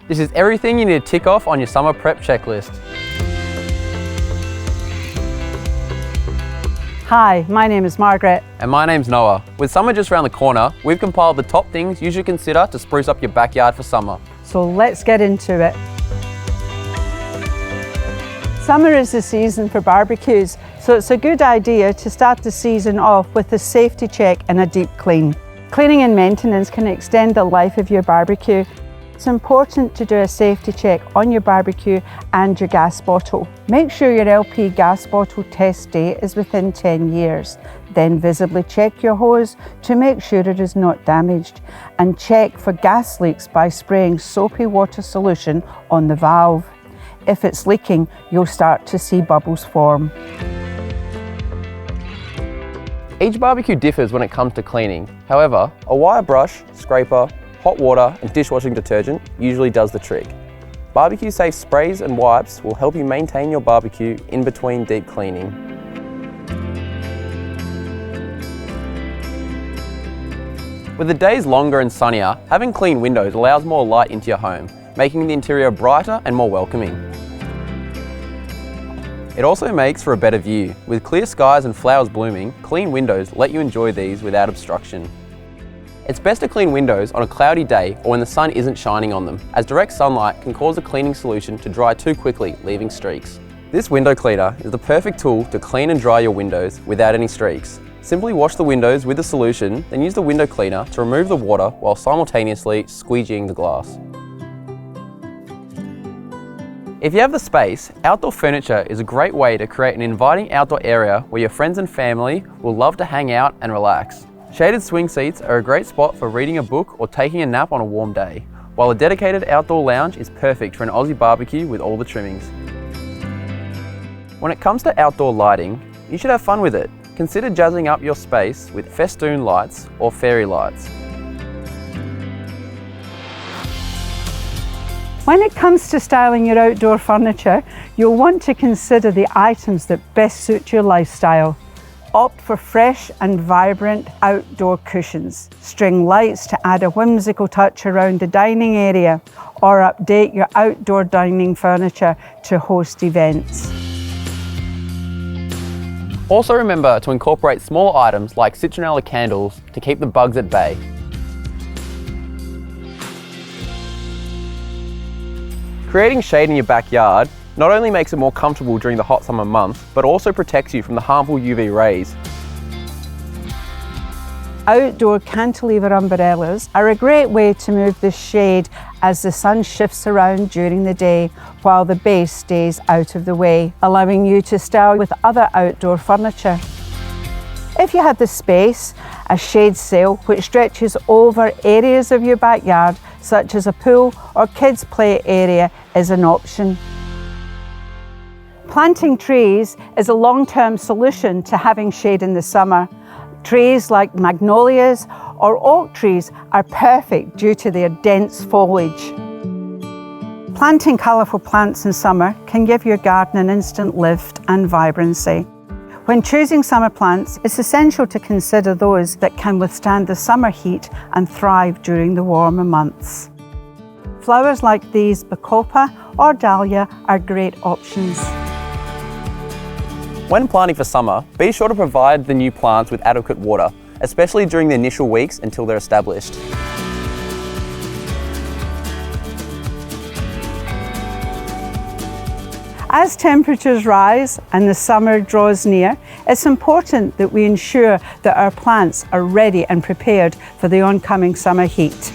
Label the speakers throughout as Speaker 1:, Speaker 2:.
Speaker 1: This is everything you need to tick off on your summer prep checklist.
Speaker 2: Hi, my name is Margaret.
Speaker 1: And my name's Noah. With summer just around the corner, we've compiled the top things you should consider to spruce up your backyard for summer.
Speaker 2: So let's get into it. Summer is the season for barbecues, so it's a good idea to start the season off with a safety check and a deep clean. Cleaning and maintenance can extend the life of your barbecue. It's important to do a safety check on your barbecue and your gas bottle. Make sure your LP gas bottle test date is within 10 years. Then visibly check your hose to make sure it is not damaged, and check for gas leaks by spraying soapy water solution on the valve. If it's leaking, you'll start to see bubbles form.
Speaker 1: Each barbecue differs when it comes to cleaning. However, a wire brush, scraper, hot water and dishwashing detergent usually does the trick. Barbecue safe sprays and wipes will help you maintain your barbecue in between deep cleaning. With the days longer and sunnier, having clean windows allows more light into your home, making the interior brighter and more welcoming. It also makes for a better view. With clear skies and flowers blooming, clean windows let you enjoy these without obstruction. It's best to clean windows on a cloudy day or when the sun isn't shining on them, as direct sunlight can cause the cleaning solution to dry too quickly, leaving streaks. This window cleaner is the perfect tool to clean and dry your windows without any streaks. Simply wash the windows with the solution, then use the window cleaner to remove the water while simultaneously squeegeeing the glass. If you have the space, outdoor furniture is a great way to create an inviting outdoor area where your friends and family will love to hang out and relax. Shaded swing seats are a great spot for reading a book or taking a nap on a warm day, while a dedicated outdoor lounge is perfect for an Aussie barbecue with all the trimmings. When it comes to outdoor lighting, you should have fun with it. Consider jazzing up your space with festoon lights or fairy lights.
Speaker 2: When it comes to styling your outdoor furniture, you'll want to consider the items that best suit your lifestyle. Opt for fresh and vibrant outdoor cushions, string lights to add a whimsical touch around the dining area, or update your outdoor dining furniture to host events.
Speaker 1: Also remember to incorporate small items like citronella candles to keep the bugs at bay. Creating shade in your backyard not only makes it more comfortable during the hot summer months, but also protects you from the harmful UV rays.
Speaker 2: Outdoor cantilever umbrellas are a great way to move the shade as the sun shifts around during the day while the base stays out of the way, allowing you to style with other outdoor furniture. If you have the space, a shade sail which stretches over areas of your backyard, such as a pool or kids' play area, is an option. Planting trees is a long-term solution to having shade in the summer. Trees like magnolias or oak trees are perfect due to their dense foliage. Planting colourful plants in summer can give your garden an instant lift and vibrancy. When choosing summer plants, it's essential to consider those that can withstand the summer heat and thrive during the warmer months. Flowers like these, bacopa or dahlia, are great options.
Speaker 1: When planting for summer, be sure to provide the new plants with adequate water, especially during the initial weeks until they're established.
Speaker 2: As temperatures rise and the summer draws near, it's important that we ensure that our plants are ready and prepared for the oncoming summer heat.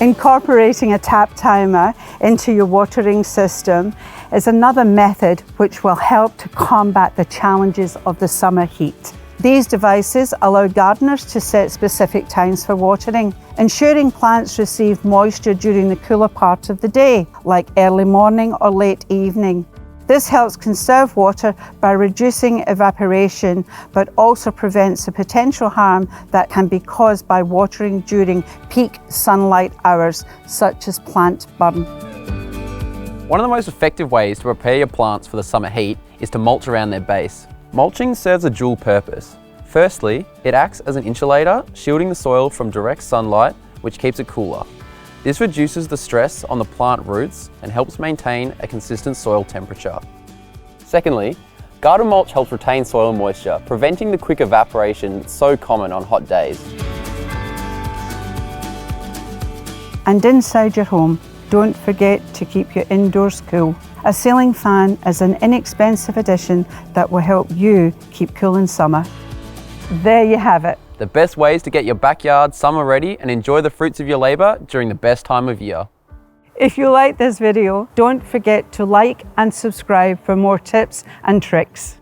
Speaker 2: Incorporating a tap timer into your watering system is another method which will help to combat the challenges of the summer heat. These devices allow gardeners to set specific times for watering, ensuring plants receive moisture during the cooler part of the day, like early morning or late evening. This helps conserve water by reducing evaporation, but also prevents the potential harm that can be caused by watering during peak sunlight hours, such as plant burn.
Speaker 1: One of the most effective ways to prepare your plants for the summer heat is to mulch around their base. Mulching serves a dual purpose. Firstly, it acts as an insulator, shielding the soil from direct sunlight, which keeps it cooler. This reduces the stress on the plant roots and helps maintain a consistent soil temperature. Secondly, garden mulch helps retain soil moisture, preventing the quick evaporation that's so common on hot days.
Speaker 2: And inside your home, don't forget to keep your indoors cool. A ceiling fan is an inexpensive addition that will help you keep cool in summer. There you have it.
Speaker 1: The best ways to get your backyard summer ready and enjoy the fruits of your labour during the best time of year.
Speaker 2: If you like this video, don't forget to like and subscribe for more tips and tricks.